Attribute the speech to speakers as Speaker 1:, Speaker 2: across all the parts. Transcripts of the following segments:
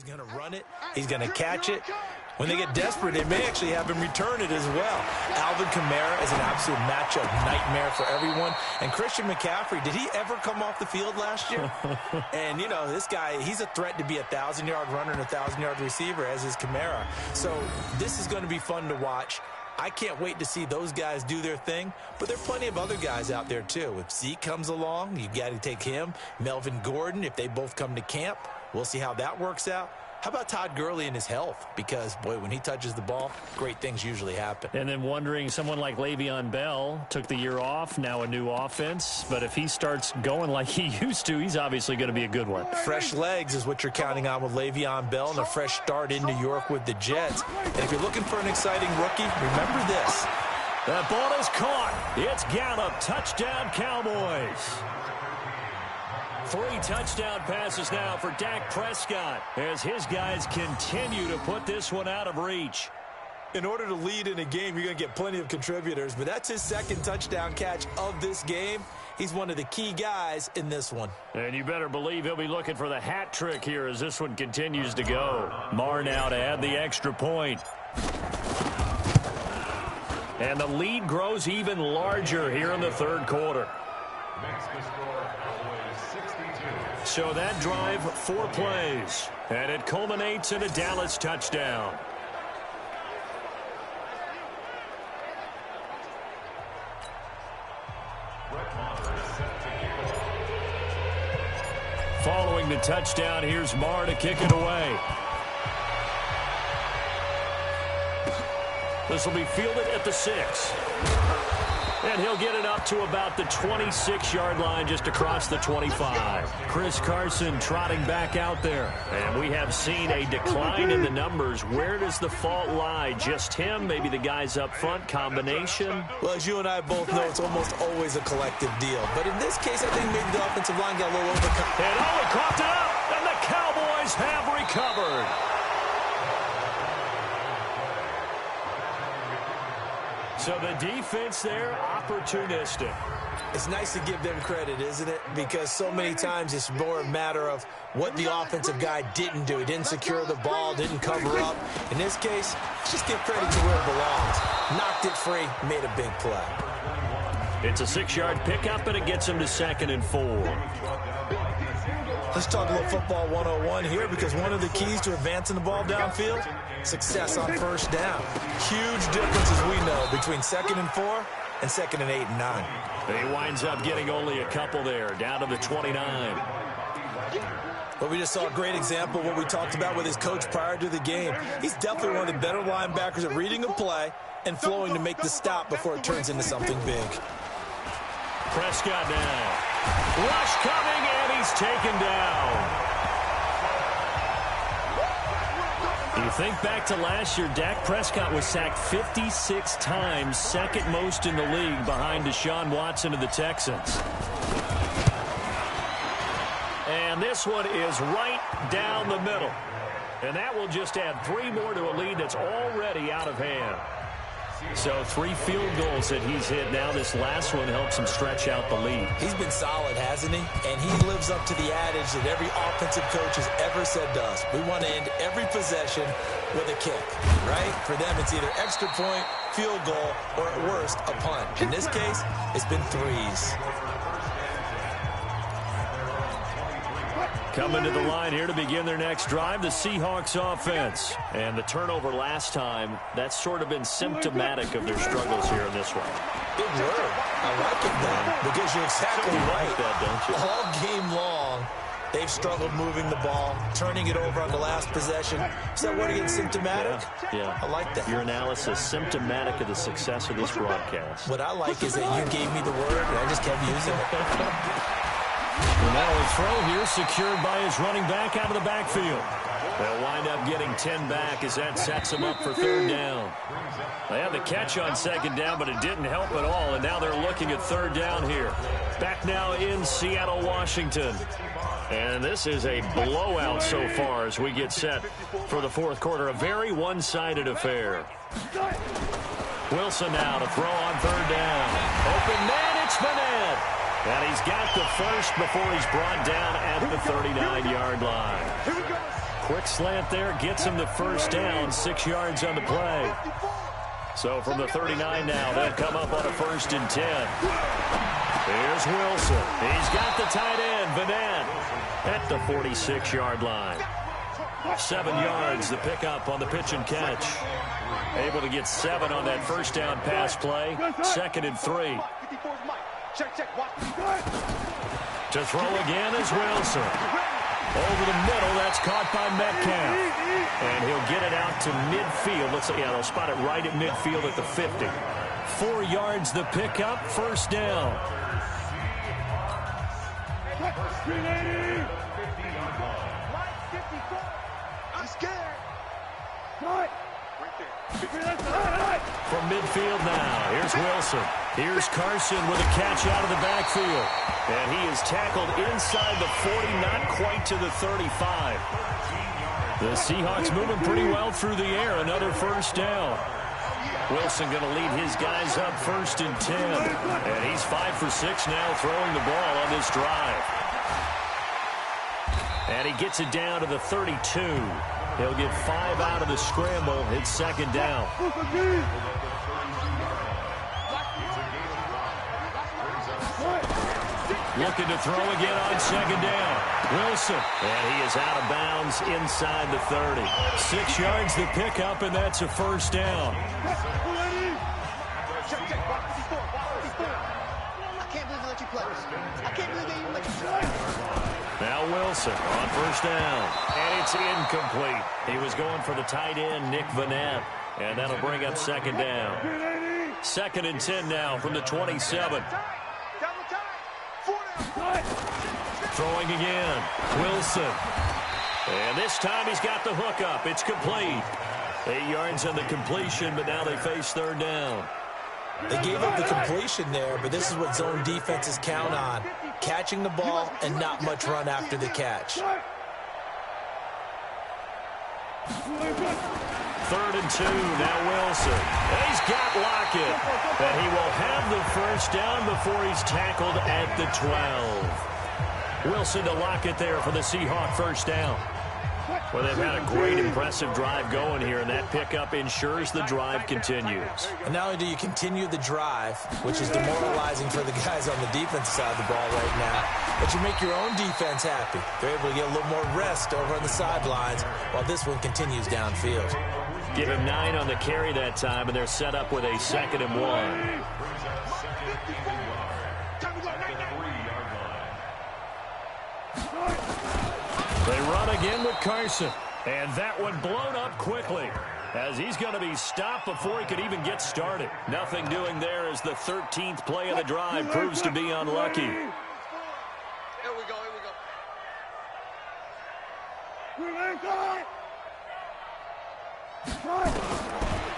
Speaker 1: going to run it. He's going to catch it. When they get desperate, they may actually have him return it as well. Alvin Kamara is an absolute matchup nightmare for everyone. And Christian McCaffrey, did he ever come off the field last year? And, you know, this guy, he's a threat to be a 1,000-yard runner and a 1,000-yard receiver, as is Kamara. So this is going to be fun to watch. I can't wait to see those guys do their thing, but there are plenty of other guys out there, too. If Zeke comes along, you got to take him. Melvin Gordon, if they both come to camp, we'll see how that works out. How about Todd Gurley and his health? Because, boy, when he touches the ball, great things usually happen.
Speaker 2: And then wondering, someone like Le'Veon Bell took the year off, now a new offense. But if he starts going like he used to, he's obviously going to be a good one.
Speaker 1: Fresh legs is what you're counting on with Le'Veon Bell and a fresh start in New York with the Jets. And if you're looking for an exciting rookie, remember this.
Speaker 2: That ball is caught. It's Gallup. Touchdown, Cowboys. 3 touchdown passes now for Dak Prescott as his guys continue to put this one out of reach.
Speaker 1: In order to lead in a game, you're going to get plenty of contributors, but that's his second touchdown catch of this game. He's one of the key guys in this one.
Speaker 2: And you better believe he'll be looking for the hat trick here as this one continues to go. Marr now to add the extra point. And the lead grows even larger here in the third quarter. So that drive, 4 plays, and it culminates in a Dallas touchdown. Following the touchdown, here's Marr to kick it away. This will be fielded at the 6. And he'll get it up to about the 26-yard line just across the 25. Chris Carson trotting back out there. And we have seen a decline in the numbers. Where does the fault lie? Just him? Maybe the guys up front? Combination?
Speaker 1: Well, as you and I both know, it's almost always a collective deal. But in this case, I think maybe the offensive line got a little overcome.
Speaker 2: And he coughed it up, and the Cowboys have recovered. So the defense there, opportunistic.
Speaker 1: It's nice to give them credit, isn't it? Because so many times it's more a matter of what the offensive guy didn't do. He didn't secure the ball, didn't cover up. In this case, just give credit to where it belongs. Knocked it free, made a big play.
Speaker 2: It's a 6-yard pickup, and it gets him to 2nd and 4.
Speaker 1: Let's talk a little football 101 here, because one of the keys to advancing the ball downfield, success on first down. Huge difference, as we know, between 2nd and 4 and 2nd and 8 and 9.
Speaker 2: And he winds up getting only a couple there, down to the 29.
Speaker 1: Well, we just saw a great example of what we talked about with his coach prior to the game. He's definitely one of the better linebackers at reading a play and flowing to make the stop before it turns into something big.
Speaker 2: Prescott now. Rush coming, and he's taken down. You think back to last year, Dak Prescott was sacked 56 times, second most in the league behind Deshaun Watson of the Texans. And this one is right down the middle. And that will just add 3 more to a lead that's already out of hand. So 3 field goals that he's hit now. This last one helps him stretch out the lead.
Speaker 1: He's been solid, hasn't he? And he lives up to the adage that every offensive coach has ever said to us. We want to end every possession with a kick, right? For them, it's either extra point, field goal, or at worst, a punt. In this case, it's been 3s.
Speaker 2: Coming to the line here to begin their next drive, the Seahawks offense. And the turnover last time, that's sort of been symptomatic of their struggles here in this one.
Speaker 1: Big word. I like it, though, because you're exactly right.
Speaker 2: Like that, don't you?
Speaker 1: All game long, they've struggled moving the ball, turning it over on the last possession. Is that word again, symptomatic?
Speaker 2: Yeah.
Speaker 1: I like that.
Speaker 2: Your analysis, symptomatic of the success of this broadcast.
Speaker 1: What I like is that you gave me the word, and I just kept using it.
Speaker 2: And now a throw here secured by his running back out of the backfield. They'll wind up getting 10 back as that sets him up for 3rd down. They had the catch on 2nd down, but it didn't help at all, and now they're looking at 3rd down here. Back now in Seattle, Washington. And this is a blowout so far as we get set for the 4th quarter. A very one-sided affair. Wilson now to throw on 3rd down. Open man, it's Bennett. And he's got the first before he's brought down at the 39-yard line. quick slant there gets him the first down, 6 yards on the play. So from the 39 now, they'll come up on a 1st and 10. Here's Wilson. He's got the tight end, Vanette, at the 46-yard line. 7 yards, the pickup on the pitch and catch. Able to get 7 on that first down pass play. 2nd and 3. To throw again is Wilson. Over the middle, that's caught by Metcalf. And he'll get it out to midfield. Looks like, yeah, they'll spot it right at midfield at the 50. 4 yards the pickup, 1st down.
Speaker 3: I'm scared.
Speaker 2: From midfield now, here's Wilson. Here's Carson with a catch out of the backfield. And he is tackled inside the 40, not quite to the 35. The Seahawks moving pretty well through the air. Another 1st down. Wilson going to lead his guys up 1st and 10. And he's 5 for 6 now throwing the ball on this drive. And he gets it down to the 32. He'll get 5 out of the scramble. It's 2nd down. Looking to throw again on 2nd down. Wilson. And he is out of bounds inside the 30. 6 yards the pickup, and that's a 1st down.
Speaker 3: I can't believe they let you play. I can't believe they even let you play.
Speaker 2: Now Wilson on 1st down. And it's incomplete. He was going for the tight end, Nick Vanette. And that'll bring up 2nd down. 2nd and 10 now from the 27. Throwing again. Wilson. And this time he's got the hook up. It's complete. 8 yards on the completion, but now they face 3rd down.
Speaker 1: They gave up the completion there, but this is what zone defenses count on. Catching the ball and not much run after the catch.
Speaker 2: 3rd and 2, now Wilson. He's got Lockett. And he will have the 1st down before he's tackled at the 12. Wilson to Lockett there for the Seahawk 1st down. Well, they've had a great, impressive drive going here, and that pickup ensures the drive continues.
Speaker 1: And not only do you continue the drive, which is demoralizing for the guys on the defensive side of the ball right now, but you make your own defense happy. They're able to get a little more rest over on the sidelines while this one continues downfield.
Speaker 2: Give him 9 on the carry that time, and they're set up with a 2nd and 1. They run again with Carson. And that one blown up quickly as he's going to be stopped before he could even get started. Nothing doing there as the 13th play of the drive proves to be unlucky.
Speaker 3: Here we go,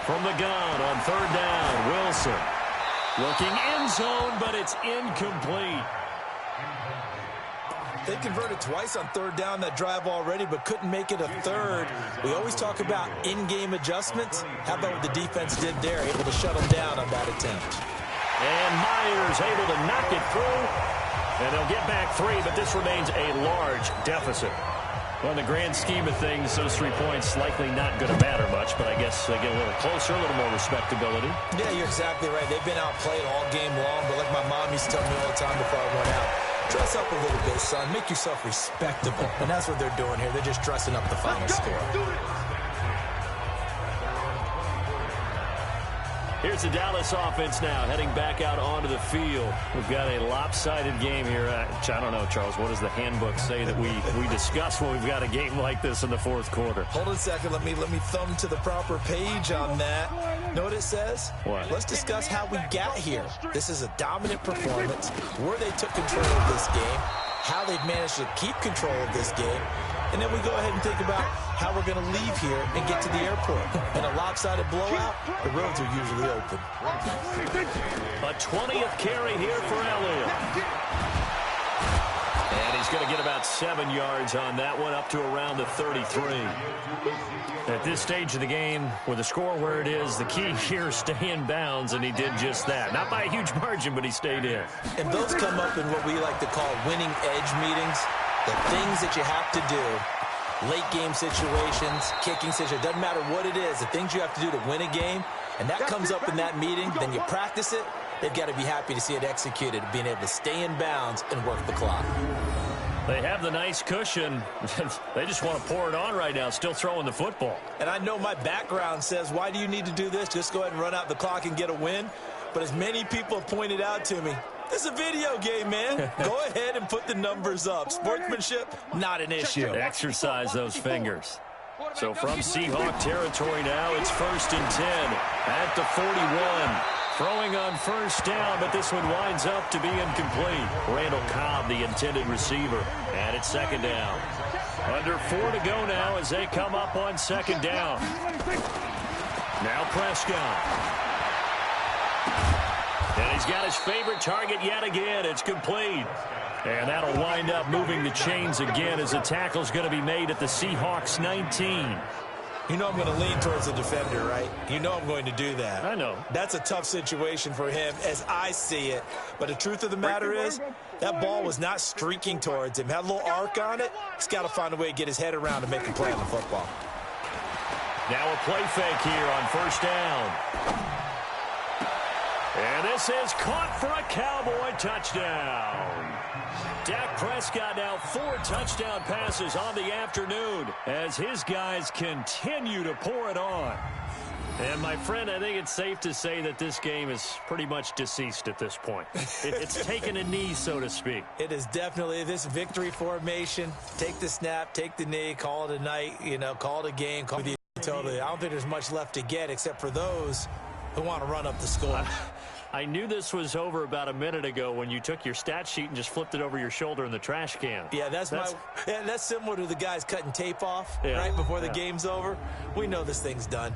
Speaker 2: From the gun on 3rd down, Wilson. Looking end zone, but it's incomplete.
Speaker 1: They converted twice on 3rd down that drive already, but couldn't make it a 3rd. We always talk about in-game adjustments. How about what the defense did there, able to shut them down on that attempt.
Speaker 2: And Myers able to knock it through. And they'll get back 3, but this remains a large deficit. Well, in the grand scheme of things, those 3 points likely not going to matter much, but I guess they get a little closer, a little more respectability.
Speaker 1: Yeah, you're exactly right. They've been outplayed all game long, but like my mom used to tell me all the time before I went out, dress up a little bit, son. Make yourself respectable. And that's what they're doing here. They're just dressing up the final score.
Speaker 2: Here's the Dallas offense now, heading back out onto the field. We've got a lopsided game here. I don't know, Charles, what does the handbook say that we discuss when we've got a game like this in the 4th quarter?
Speaker 1: Hold on a second. Let me thumb to the proper page on that. Know what it says?
Speaker 2: What?
Speaker 1: Let's discuss how we got here. This is a dominant performance, where they took control of this game, how they've managed to keep control of this game, and then we go ahead and think about how we're going to leave here and get to the airport. In a lopsided blowout, the roads are usually open.
Speaker 2: A 20th carry here for Elliott. And he's going to get about 7 yards on that one, up to around the 33. At this stage of the game, with the score where it is, the key here is stay in bounds, and he did just that. Not by a huge margin, but he stayed in.
Speaker 1: And those come up in what we like to call winning edge meetings. The things that you have to do late game situations, kicking situations, doesn't matter what it is, the things you have to do to win a game, and that comes up in that meeting, then you practice it, they've got to be happy to see it executed, being able to stay in bounds and work the clock.
Speaker 2: They have the nice cushion. They just want to pour it on right now, still throwing the football.
Speaker 1: And I know my background says, why do you need to do this? Just go ahead and run out the clock and get a win. But as many people have pointed out to me, this is a video game, man. Go ahead and put the numbers up. Sportsmanship, not an issue.
Speaker 2: Exercise those fingers. So from Seahawk territory now, it's 1st and 10 at the 41. Throwing on first down, but this one winds up to be incomplete. Randall Cobb, the intended receiver, and it's 2nd down. Under 4 to go now as they come up on 2nd down. Now Prescott. And he's got his favorite target yet again. It's complete. And that'll wind up moving the chains again as the tackle's going to be made at the Seahawks 19.
Speaker 1: You know I'm going to lean towards the defender, right? You know I'm going to do that.
Speaker 2: I know.
Speaker 1: That's a tough situation for him as I see it. But the truth of the matter is, that ball was not streaking towards him. Had a little arc on it. He's got to find a way to get his head around and make a play on the football.
Speaker 2: Now a play fake here on 1st down. And this is caught for a Cowboy touchdown. Dak Prescott now 4 touchdown passes on the afternoon as his guys continue to pour it on. And, my friend, I think it's safe to say that this game is pretty much deceased at this point. It's taken a knee, so to speak.
Speaker 1: It is definitely this victory formation. Take the snap, take the knee, call it a night, call it a game. Totally. I don't think there's much left to get except for those who want to run up the score.
Speaker 2: I knew this was over about a minute ago when you took your stat sheet and just flipped it over your shoulder in the trash can.
Speaker 1: Yeah, that's similar to the guys cutting tape off right before the game's over. We know this thing's done.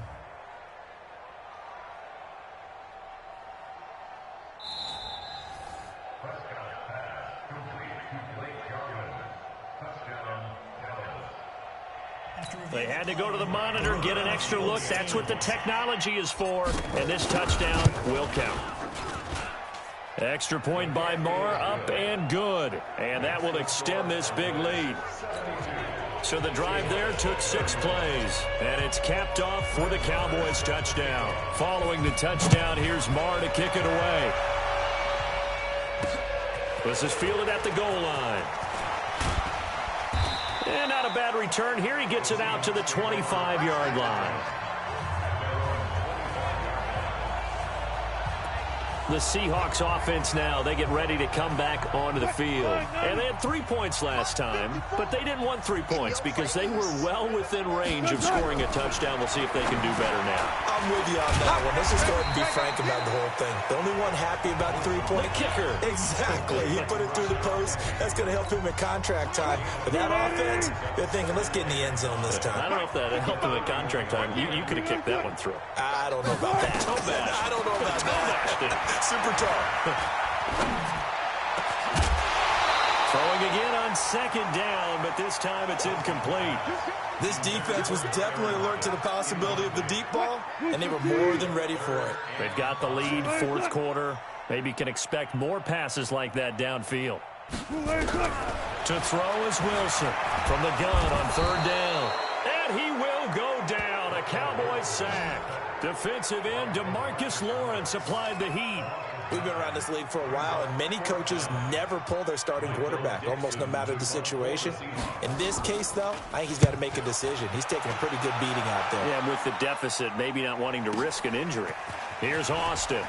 Speaker 2: They had to go to the monitor, get an extra look. That's what the technology is for. And this touchdown will count. Extra point by Marr, up and good. And that will extend this big lead. So the drive there took 6 plays. And it's capped off for the Cowboys touchdown. Following the touchdown, here's Marr to kick it away. This is fielded at the goal line. And not a bad return here. He gets it out to the 25-yard line. The Seahawks offense now, they get ready to come back onto the field. And they had 3 points last time, but they didn't want 3 points because they were well within range of scoring a touchdown. We'll see if they can do better now.
Speaker 1: I'm with you on that one. Let's just go ahead and be frank about the whole thing. The only one happy about the 3-point
Speaker 2: kicker.
Speaker 1: Exactly. He put it through the post. That's going to help him at contract time. But that offense, they're thinking, let's get in the end zone this time.
Speaker 2: I don't know if that helped him at contract time. You could have kicked that one through.
Speaker 1: I don't know about that. I don't know about that. Super tall.
Speaker 2: Throwing again on 2nd down, but this time it's incomplete.
Speaker 1: This defense was definitely alert to the possibility of the deep ball, and they were more than ready for it.
Speaker 2: They've got the lead, 4th quarter. Maybe can expect more passes like that downfield. To throw is Wilson from the gun on 3rd down. And he will go down. A Cowboys sack. Defensive end DeMarcus Lawrence applied the heat.
Speaker 1: We've been around this league for a while, and many coaches never pull their starting quarterback, almost no matter the situation. In this case, though, I think he's got to make a decision. He's taking a pretty good beating out there.
Speaker 2: Yeah, and with the deficit, maybe not wanting to risk an injury. Here's Austin.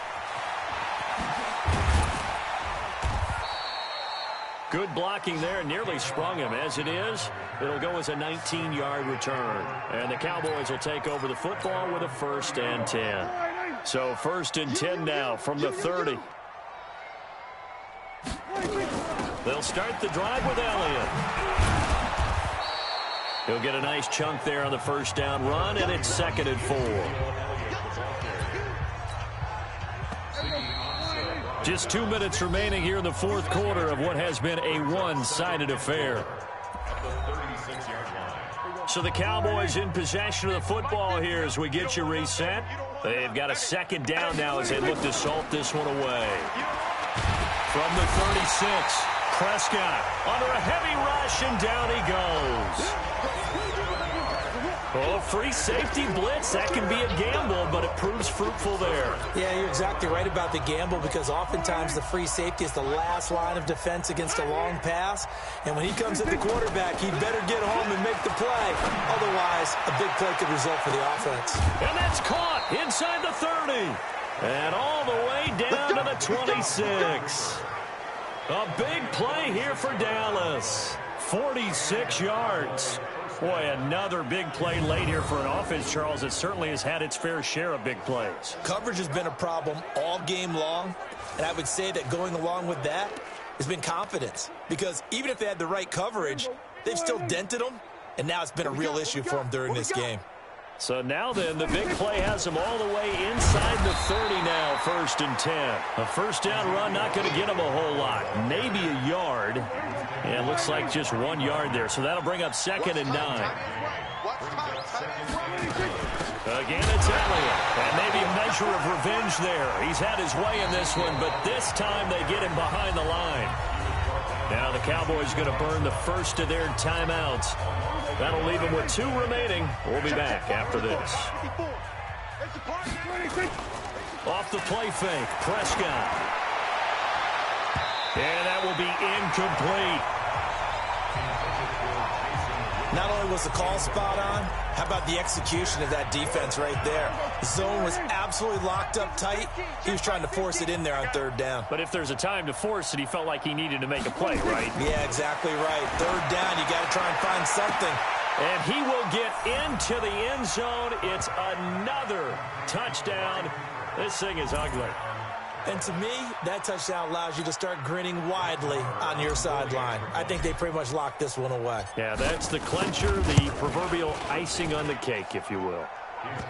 Speaker 2: Good blocking there, nearly sprung him. As it is, it'll go as a 19-yard return. And the Cowboys will take over the football with a 1st and 10. So 1st and 10 now from the 30. They'll start the drive with Elliott. He'll get a nice chunk there on the 1st down run, and it's 2nd and 4. Just 2 minutes remaining here in the 4th quarter of what has been a one-sided affair. So the Cowboys in possession of the football here as we get you reset. They've got a 2nd down now as they look to salt this one away. From the 36, Prescott under a heavy rush, and down he goes. Oh, free safety blitz. That can be a gamble, but it proves fruitful there.
Speaker 1: Yeah, you're exactly right about the gamble because oftentimes the free safety is the last line of defense against a long pass. And when he comes at the quarterback, he better get home and make the play. Otherwise, a big play could result for the offense.
Speaker 2: And that's caught inside the 30. And all the way down to the 26. A big play here for Dallas. 46 yards. Boy, another big play late here for an offense, Charles, that certainly has had its fair share of big plays.
Speaker 1: Coverage has been a problem all game long, and I would say that going along with that has been confidence. Because even if they had the right coverage, they've still dented them, and now it's been a real issue for them during this game.
Speaker 2: So now then, the big play has them all the way inside the 30 now, 1st and 10. A first down run, not going to get them a whole lot. Maybe a yard. And it looks like just 1 yard there. So that'll bring up 2nd and 9. Again, it's Elliott. And maybe a measure of revenge there. He's had his way in this one, but this time they get him behind the line. Now the Cowboys going to burn the first of their timeouts. That'll leave them with 2 remaining. We'll be back after this. Off the play fake, Prescott. And that will be incomplete.
Speaker 1: Not only was the call spot on, how about the execution of that defense right there? The zone was absolutely locked up tight. He was trying to force it in there on 3rd down.
Speaker 2: But if there's a time to force it, he felt like he needed to make a play, right?
Speaker 1: Yeah, exactly right. 3rd down, you got to try and find something.
Speaker 2: And he will get into the end zone. It's another touchdown. This thing is ugly.
Speaker 1: And to me, that touchdown allows you to start grinning widely on your sideline. I think they pretty much locked this one away.
Speaker 2: Yeah, that's the clincher, the proverbial icing on the cake, if you will.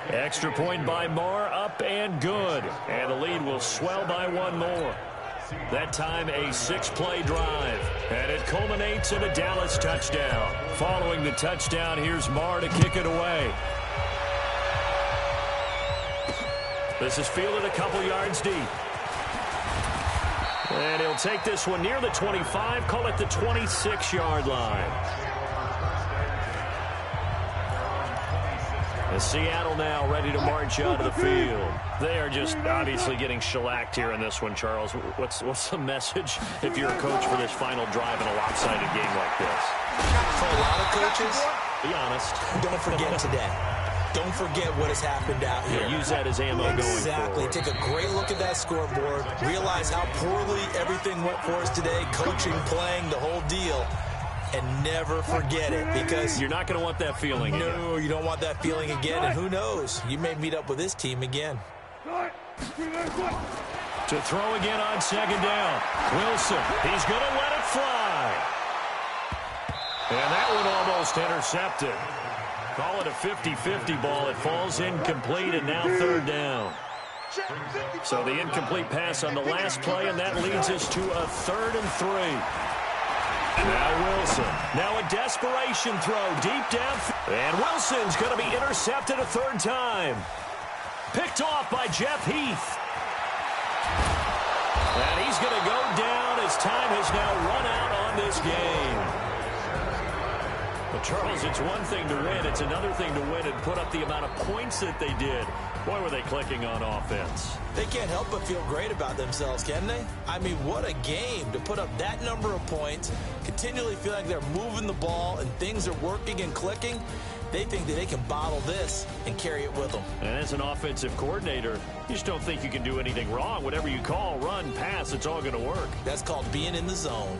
Speaker 2: Extra point by Moore, up and good. And the lead will swell by 1 more. That time a 6-play drive. And it culminates in a Dallas touchdown. Following the touchdown, here's Moore to kick it away. This is fielded a couple yards deep. And he'll take this one near the 25, call it the 26-yard line. And Seattle now ready to march out of the field. They are just obviously getting shellacked here in this one, Charles. What's the message if you're a coach for this final drive in a lopsided game like this?
Speaker 1: For a lot of coaches,
Speaker 2: be honest.
Speaker 1: Don't forget today. Don't forget what has happened out here.
Speaker 2: Use that as ammo going forward.
Speaker 1: Exactly. Take a great look at that scoreboard. Realize how poorly everything went for us today. Coaching, playing, the whole deal. And never forget it, because
Speaker 2: you're not going to want that feeling again.
Speaker 1: No, you don't want that feeling again. And who knows? You may meet up with this team again.
Speaker 2: To throw again on 2nd down. Wilson, he's going to let it fly. And that one almost intercepted. Call it a 50-50 ball. It falls incomplete, and now 3rd down. So the incomplete pass on the last play, and that leads us to a 3rd and 3. Now Wilson. Now a desperation throw deep down. And Wilson's going to be intercepted a 3rd time. Picked off by Jeff Heath. And he's going to go down as time has now run out on this game. But Charles, it's one thing to win. It's another thing to win and put up the amount of points that they did. Boy, were they clicking on offense.
Speaker 1: They can't help but feel great about themselves, can they? I mean, what a game to put up that number of points, continually feel like they're moving the ball and things are working and clicking. They think that they can bottle this and carry it with them.
Speaker 2: And as an offensive coordinator, you just don't think you can do anything wrong. Whatever you call, run, pass, it's all going to work.
Speaker 1: That's called being in the zone.